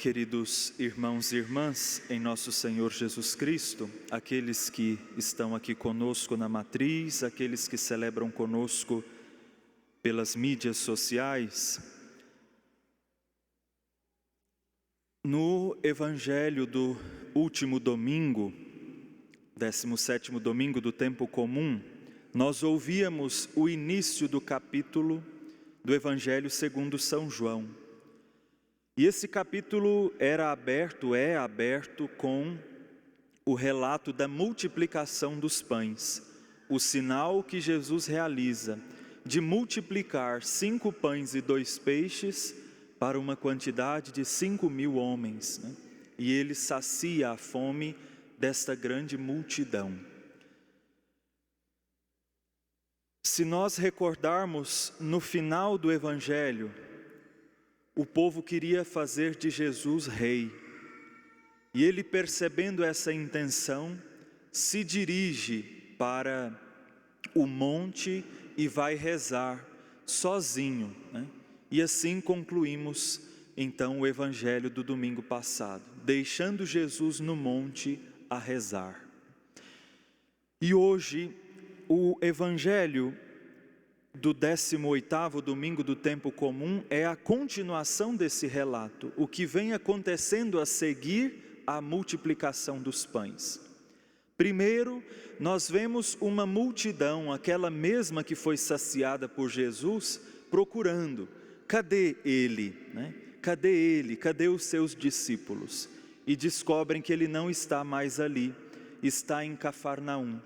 Queridos irmãos e irmãs, em nosso Senhor Jesus Cristo, aqueles que estão aqui conosco na matriz, aqueles que celebram conosco pelas mídias sociais, no Evangelho do último domingo, 17º domingo do tempo comum, nós ouvíamos o início do capítulo do Evangelho segundo São João. E esse capítulo é aberto com o relato da multiplicação dos pães, o sinal que Jesus realiza de multiplicar 5 pães e 2 peixes para uma quantidade de 5.000 homens, né? E ele sacia a fome desta grande multidão. Se nós recordarmos no final do Evangelho, o povo queria fazer de Jesus rei. E ele, percebendo essa intenção, se dirige para o monte e vai rezar sozinho, né? E assim concluímos então o Evangelho do domingo passado, deixando Jesus no monte a rezar. E hoje o Evangelho do 18º domingo do tempo comum é a continuação desse relato, o que vem acontecendo a seguir a multiplicação dos pães. Primeiro, nós vemos uma multidão, aquela mesma que foi saciada por Jesus, procurando. Cadê ele, né? Cadê ele? Cadê os seus discípulos? E descobrem que ele não está mais ali, está em Cafarnaum.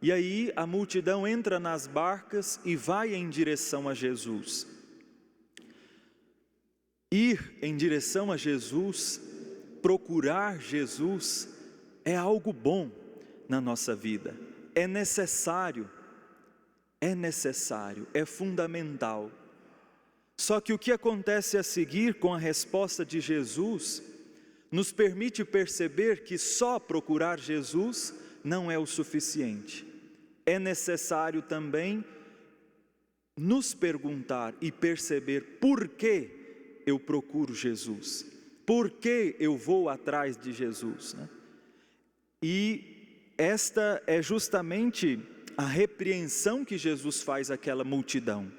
E aí a multidão entra nas barcas e vai em direção a Jesus. Ir em direção a Jesus, procurar Jesus, é algo bom na nossa vida. É necessário, é fundamental. Só que o que acontece a seguir com a resposta de Jesus, nos permite perceber que só procurar Jesus não é o suficiente. É necessário também nos perguntar e perceber por que eu procuro Jesus, por que eu vou atrás de Jesus, né? E esta é justamente a repreensão que Jesus faz àquela multidão.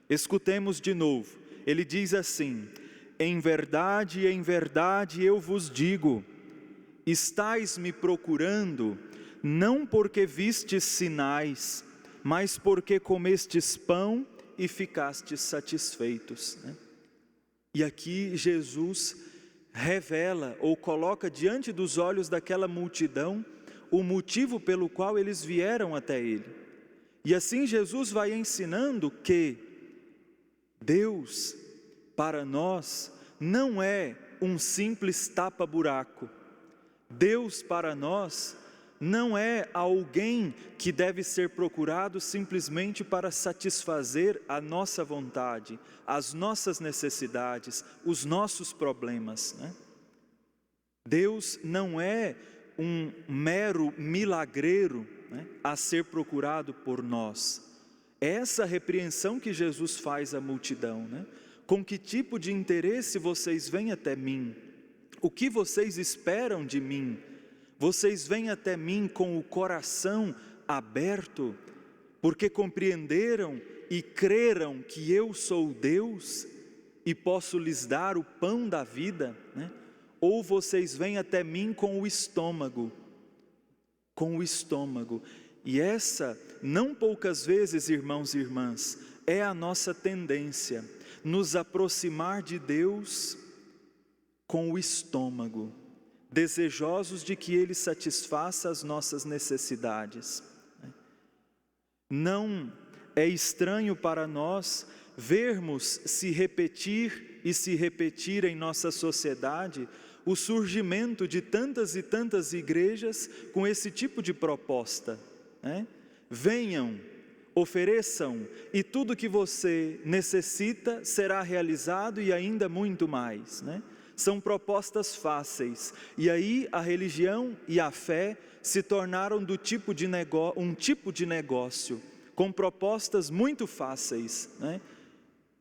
Escutemos de novo, ele diz assim: em verdade, eu vos digo, estais me procurando, não porque vistes sinais, mas porque comestes pão e ficastes satisfeitos, né? E aqui Jesus revela ou coloca diante dos olhos daquela multidão o motivo pelo qual eles vieram até ele. E assim Jesus vai ensinando que Deus, para nós, não é um simples tapa-buraco. Deus, para nós, não é alguém que deve ser procurado simplesmente para satisfazer a nossa vontade, as nossas necessidades, os nossos problemas, né? Deus não é um mero milagreiro, né, a ser procurado por nós. É essa repreensão que Jesus faz à multidão, né? Com que tipo de interesse vocês vêm até mim? O que vocês esperam de mim? Vocês vêm até mim com o coração aberto, porque compreenderam e creram que eu sou Deus e posso lhes dar o pão da vida, né? Ou vocês vêm até mim com o estômago, E essa, não poucas vezes, irmãos e irmãs, é a nossa tendência, nos aproximar de Deus com o estômago, desejosos de que Ele satisfaça as nossas necessidades. Não é estranho para nós vermos se repetir em nossa sociedade o surgimento de tantas e tantas igrejas com esse tipo de proposta, né? Venham, ofereçam, e tudo que você necessita será realizado e ainda muito mais, né? São propostas fáceis, e aí a religião e a fé se tornaram um tipo de negócio, com propostas muito fáceis, né?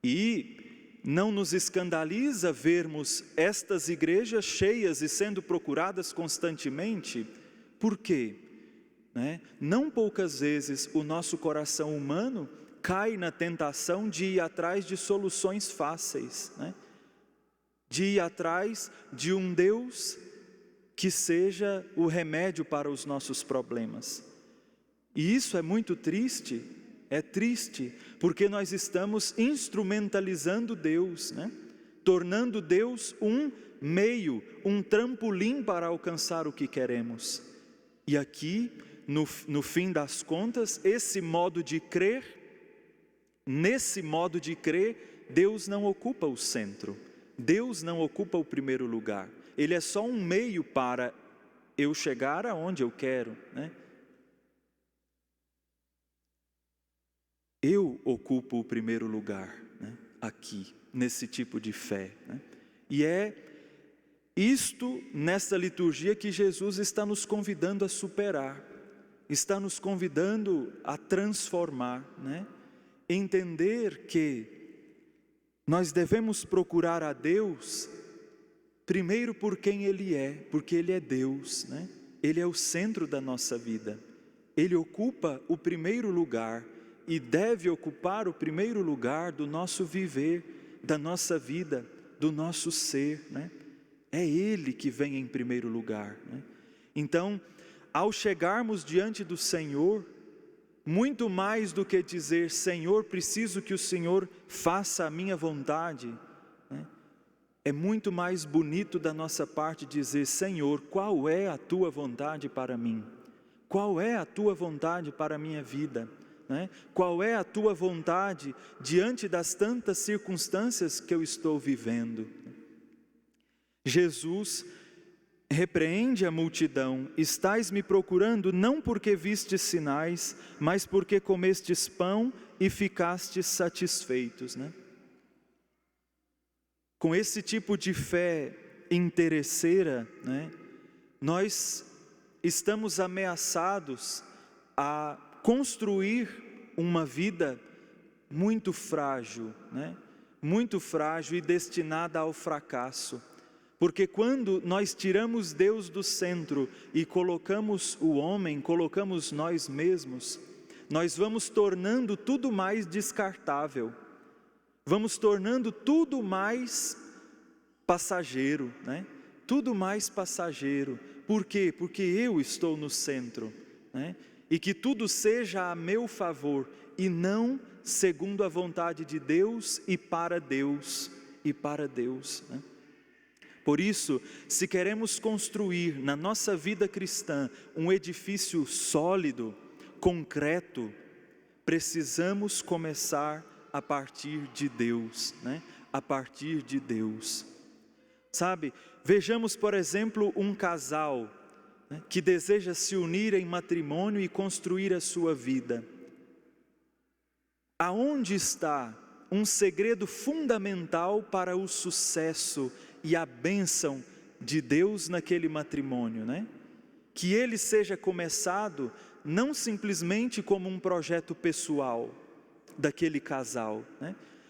E não nos escandaliza vermos estas igrejas cheias e sendo procuradas constantemente. Por quê? Não poucas vezes o nosso coração humano cai na tentação de ir atrás de soluções fáceis, de ir atrás de um Deus que seja o remédio para os nossos problemas. E isso é muito triste, porque nós estamos instrumentalizando Deus, tornando Deus um meio, um trampolim para alcançar o que queremos. E aqui, no fim das contas, nesse modo de crer, Deus não ocupa o centro, Deus não ocupa o primeiro lugar. Ele é só um meio para eu chegar aonde eu quero, Eu ocupo o primeiro lugar, aqui, nesse tipo de fé. E é isto, nessa liturgia, que Jesus está nos convidando a superar, está nos convidando a transformar, entender que nós devemos procurar a Deus, primeiro por quem Ele é, porque Ele é Deus, Ele é o centro da nossa vida, Ele ocupa o primeiro lugar, e deve ocupar o primeiro lugar do nosso viver, da nossa vida, do nosso ser, É Ele que vem em primeiro lugar, Então, ao chegarmos diante do Senhor, muito mais do que dizer, Senhor, preciso que o Senhor faça a minha vontade, é muito mais bonito da nossa parte dizer, Senhor, qual é a Tua vontade para mim? Qual é a Tua vontade para a minha vida? Qual é a Tua vontade diante das tantas circunstâncias que eu estou vivendo? Jesus repreende a multidão, estais me procurando não porque vistes sinais, mas porque comestes pão e ficastes satisfeitos. Com esse tipo de fé interesseira, nós estamos ameaçados a construir uma vida muito frágil, muito frágil e destinada ao fracasso. Porque quando nós tiramos Deus do centro e colocamos o homem, colocamos nós mesmos, nós vamos tornando tudo mais descartável, vamos tornando tudo mais passageiro, Tudo mais passageiro. Por quê? Porque eu estou no centro, E que tudo seja a meu favor e não segundo a vontade de Deus e para Deus, Por isso, se queremos construir na nossa vida cristã um edifício sólido, concreto, precisamos começar a partir de Deus, A partir de Deus. Sabe, vejamos por exemplo um casal que deseja se unir em matrimônio e construir a sua vida. Aonde está um segredo fundamental para o sucesso e a bênção de Deus naquele matrimônio, Que ele seja começado não simplesmente como um projeto pessoal daquele casal,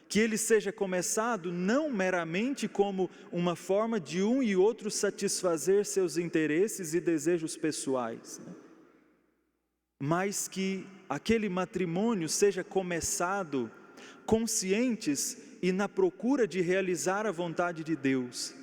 Que ele seja começado não meramente como uma forma de um e outro satisfazer seus interesses e desejos pessoais, mas que aquele matrimônio seja começado conscientes e na procura de realizar a vontade de Deus,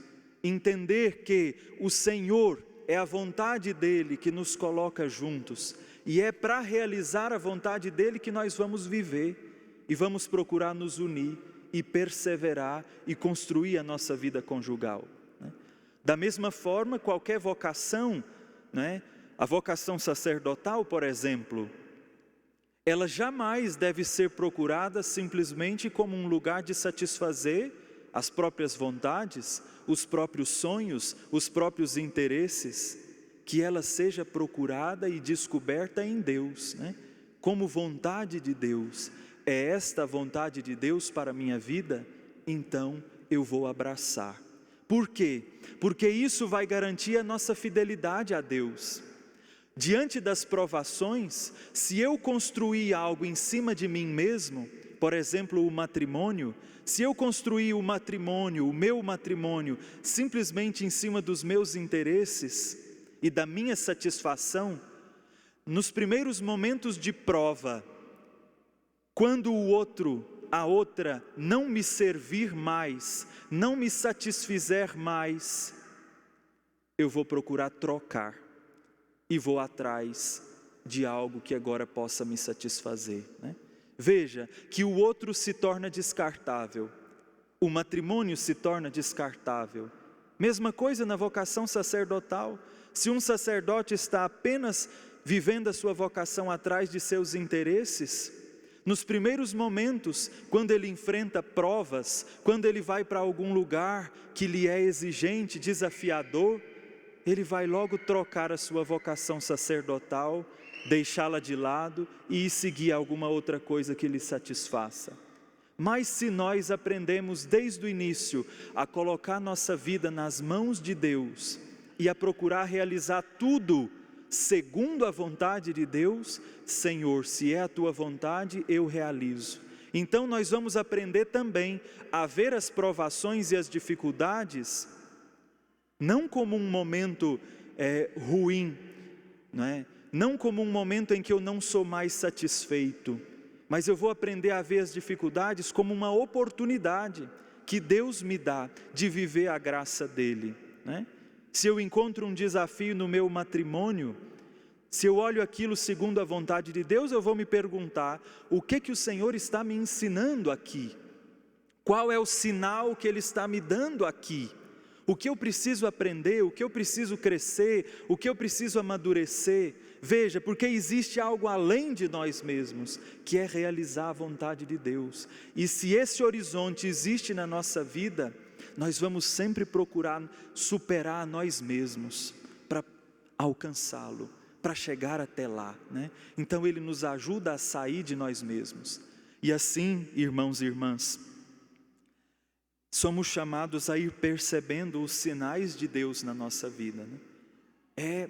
entender que o Senhor é a vontade dEle que nos coloca juntos, e é para realizar a vontade dEle que nós vamos viver, e vamos procurar nos unir, e perseverar, e construir a nossa vida conjugal. Da mesma forma, qualquer vocação, a vocação sacerdotal, por exemplo, ela jamais deve ser procurada simplesmente como um lugar de satisfazer as próprias vontades, os próprios sonhos, os próprios interesses, que ela seja procurada e descoberta em Deus, como vontade de Deus. É esta a vontade de Deus para a minha vida? Então eu vou abraçar. Por quê? Porque isso vai garantir a nossa fidelidade a Deus. Diante das provações, se eu construir algo em cima de mim mesmo, por exemplo, o matrimônio, se eu construir o matrimônio, o meu matrimônio, simplesmente em cima dos meus interesses e da minha satisfação, nos primeiros momentos de prova, quando o outro, a outra, não me servir mais, não me satisfizer mais, eu vou procurar trocar e vou atrás de algo que agora possa me satisfazer, né? Veja que o outro se torna descartável, o matrimônio se torna descartável. Mesma coisa na vocação sacerdotal. Se um sacerdote está apenas vivendo a sua vocação atrás de seus interesses, nos primeiros momentos, quando ele enfrenta provas, quando ele vai para algum lugar que lhe é exigente, desafiador, ele vai logo trocar a sua vocação sacerdotal, deixá-la de lado e seguir alguma outra coisa que lhe satisfaça. Mas se nós aprendemos desde o início a colocar nossa vida nas mãos de Deus e a procurar realizar tudo segundo a vontade de Deus, Senhor, se é a tua vontade, eu realizo. Então nós vamos aprender também a ver as provações e as dificuldades não como um momento ruim, não é? Não como um momento em que eu não sou mais satisfeito, mas eu vou aprender a ver as dificuldades como uma oportunidade que Deus me dá de viver a graça dEle, né? Se eu encontro um desafio no meu matrimônio, se eu olho aquilo segundo a vontade de Deus, eu vou me perguntar, o que o Senhor está me ensinando aqui? Qual é o sinal que Ele está me dando aqui? O que eu preciso aprender, o que eu preciso crescer, o que eu preciso amadurecer? Veja, porque existe algo além de nós mesmos, que é realizar a vontade de Deus. E se esse horizonte existe na nossa vida, nós vamos sempre procurar superar nós mesmos, para alcançá-lo, para chegar até lá, né? Então Ele nos ajuda a sair de nós mesmos. E assim, irmãos e irmãs, somos chamados a ir percebendo os sinais de Deus na nossa vida, né? É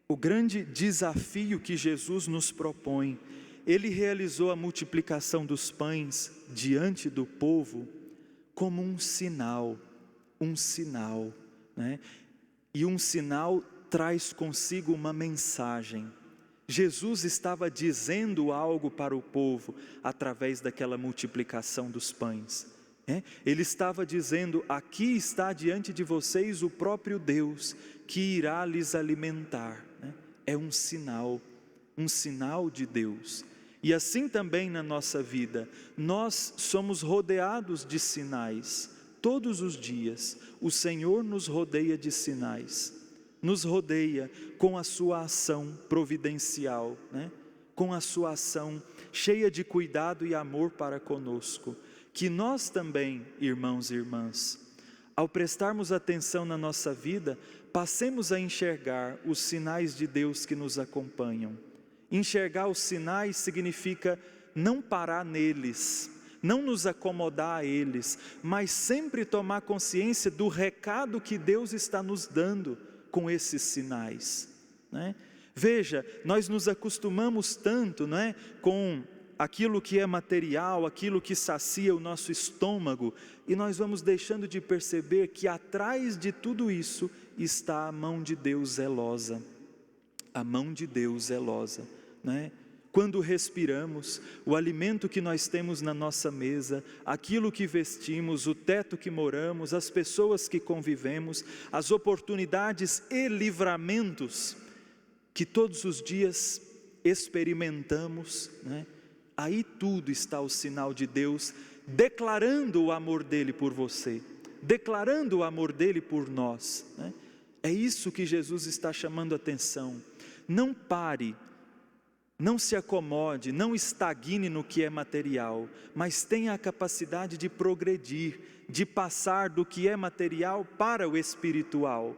o grande desafio que Jesus nos propõe. Ele realizou a multiplicação dos pães diante do povo como um sinal, né? E um sinal traz consigo uma mensagem. Jesus estava dizendo algo para o povo através daquela multiplicação dos pães. Ele estava dizendo, aqui está diante de vocês o próprio Deus, que irá lhes alimentar. É um sinal de Deus. E assim também na nossa vida, nós somos rodeados de sinais, todos os dias, o Senhor nos rodeia de sinais, nos rodeia com a sua ação providencial, né? Com a sua ação cheia de cuidado e amor para conosco. Que nós também, irmãos e irmãs, ao prestarmos atenção na nossa vida, passemos a enxergar os sinais de Deus que nos acompanham. Enxergar os sinais significa não parar neles, não nos acomodar a eles, mas sempre tomar consciência do recado que Deus está nos dando com esses sinais, né? Veja, nós nos acostumamos tanto, né, com aquilo que é material, aquilo que sacia o nosso estômago, e nós vamos deixando de perceber que atrás de tudo isso está a mão de Deus zelosa, a mão de Deus zelosa, né? Quando respiramos, o alimento que nós temos na nossa mesa, aquilo que vestimos, o teto que moramos, as pessoas que convivemos, as oportunidades e livramentos que todos os dias experimentamos, né? Aí tudo está o sinal de Deus, declarando o amor dEle por você, declarando o amor dEle por nós, né? É isso que Jesus está chamando a atenção. Não pare, não se acomode, não estagne no que é material, mas tenha a capacidade de progredir, de passar do que é material para o espiritual,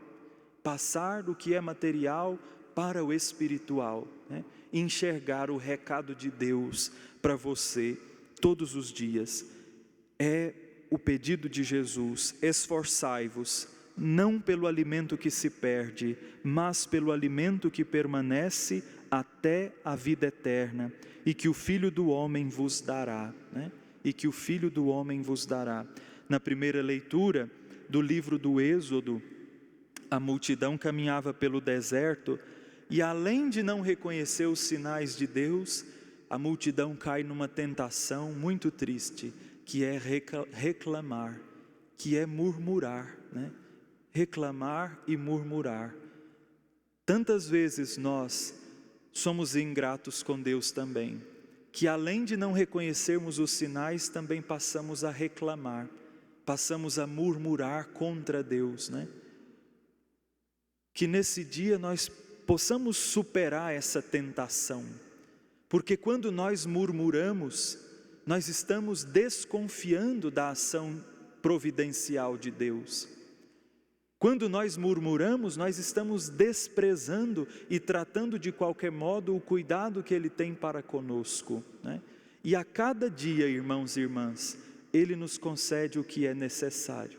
passar do que é material para o espiritual, né? Enxergar o recado de Deus para você todos os dias. É o pedido de Jesus: esforçai-vos não pelo alimento que se perde, mas pelo alimento que permanece até a vida eterna, e que o Filho do Homem vos dará, né? E que o Filho do Homem vos dará. Na primeira leitura do livro do Êxodo, a multidão caminhava pelo deserto, e além de não reconhecer os sinais de Deus, a multidão cai numa tentação muito triste, que é reclamar, que é murmurar, né? Reclamar e murmurar. Tantas vezes nós somos ingratos com Deus também, que além de não reconhecermos os sinais, também passamos a reclamar, passamos a murmurar contra Deus, né? Que nesse dia nós possamos superar essa tentação, porque quando nós murmuramos, nós estamos desconfiando da ação providencial de Deus. Quando nós murmuramos, nós estamos desprezando e tratando de qualquer modo o cuidado que Ele tem para conosco, né? E a cada dia, irmãos e irmãs, Ele nos concede o que é necessário.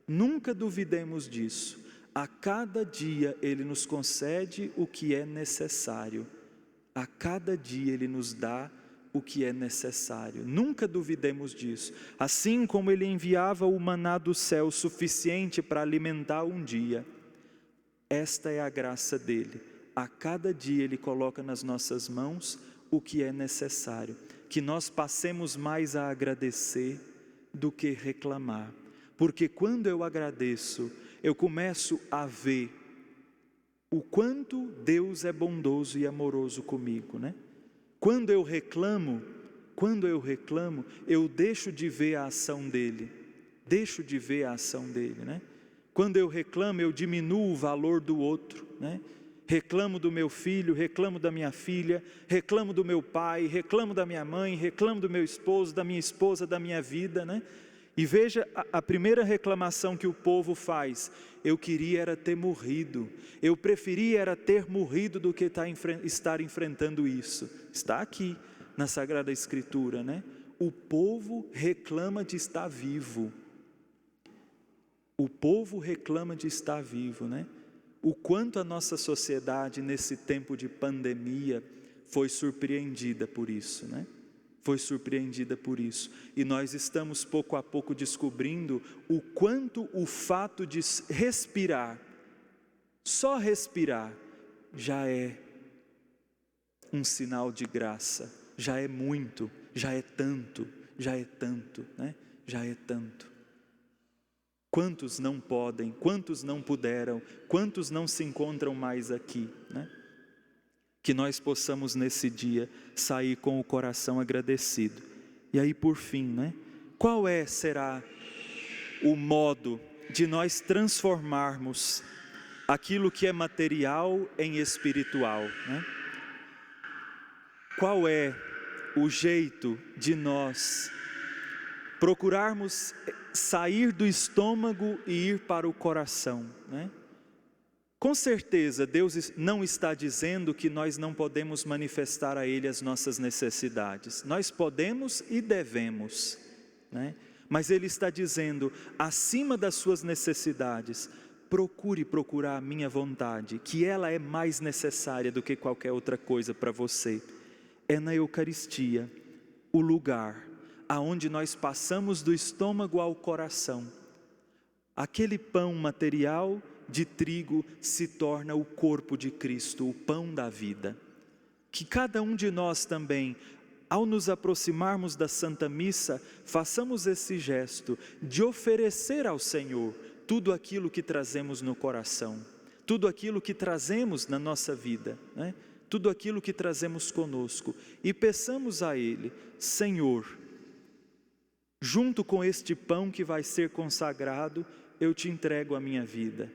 Nunca duvidemos disso. A cada dia Ele nos concede o que é necessário. A cada dia Ele nos dá o que é necessário. Nunca duvidemos disso. Assim como Ele enviava o maná do céu suficiente para alimentar um dia, esta é a graça dEle. A cada dia Ele coloca nas nossas mãos o que é necessário. Que nós passemos mais a agradecer do que reclamar. Porque quando eu agradeço, eu começo a ver o quanto Deus é bondoso e amoroso comigo, né? Quando eu reclamo, eu deixo de ver a ação dEle, né? Quando eu reclamo, eu diminuo o valor do outro, né? Reclamo do meu filho, reclamo da minha filha, reclamo do meu pai, reclamo da minha mãe, reclamo do meu esposo, da minha esposa, da minha vida, né? E veja a primeira reclamação que o povo faz: eu queria era ter morrido, eu preferia era ter morrido do que estar enfrentando isso. Está aqui na Sagrada Escritura, né? O povo reclama de estar vivo. O povo reclama de estar vivo, né? O quanto a nossa sociedade nesse tempo de pandemia foi surpreendida por isso, né? Foi surpreendida por isso, e nós estamos pouco a pouco descobrindo o quanto o fato de respirar, só respirar, já é um sinal de graça, já é muito, já é tanto, né? Já é tanto. Quantos não podem, quantos não puderam, quantos não se encontram mais aqui, né? Que nós possamos nesse dia sair com o coração agradecido. E aí por fim, né? Qual será o modo de nós transformarmos aquilo que é material em espiritual, né? Qual é o jeito de nós procurarmos sair do estômago e ir para o coração, né? Com certeza, Deus não está dizendo que nós não podemos manifestar a Ele as nossas necessidades. Nós podemos e devemos, né? Mas Ele está dizendo, acima das suas necessidades, procure procurar a minha vontade, que ela é mais necessária do que qualquer outra coisa para você. É na Eucaristia, o lugar aonde nós passamos do estômago ao coração. Aquele pão material de trigo se torna o corpo de Cristo, o pão da vida. Que cada um de nós também, ao nos aproximarmos da Santa Missa, façamos esse gesto de oferecer ao Senhor tudo aquilo que trazemos no coração, tudo aquilo que trazemos na nossa vida, né? Tudo aquilo que trazemos conosco, e peçamos a Ele: Senhor, junto com este pão que vai ser consagrado, eu te entrego a minha vida,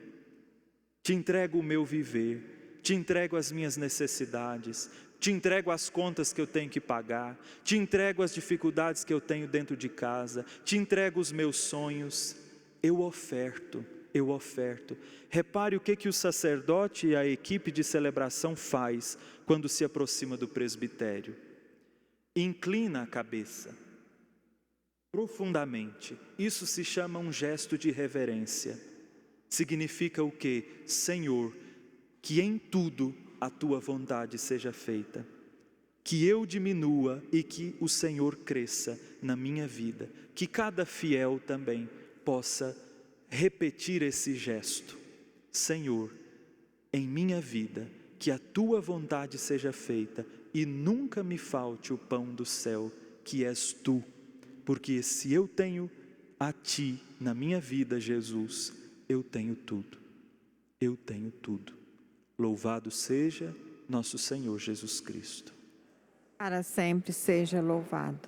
te entrego o meu viver, te entrego as minhas necessidades, te entrego as contas que eu tenho que pagar, te entrego as dificuldades que eu tenho dentro de casa, te entrego os meus sonhos. Eu oferto. Repare o que o sacerdote e a equipe de celebração faz quando se aproxima do presbitério. Inclina a cabeça profundamente. Isso se chama um gesto de reverência. significa o quê? Senhor, que em tudo a tua vontade seja feita. Que eu diminua e que o Senhor cresça na minha vida. Que cada fiel também possa repetir esse gesto. Senhor, em minha vida, que a tua vontade seja feita e nunca me falte o pão do céu, que és tu. Porque se eu tenho a ti na minha vida, Jesus, eu tenho tudo. Eu tenho tudo. Louvado seja nosso Senhor Jesus Cristo. Para sempre seja louvado.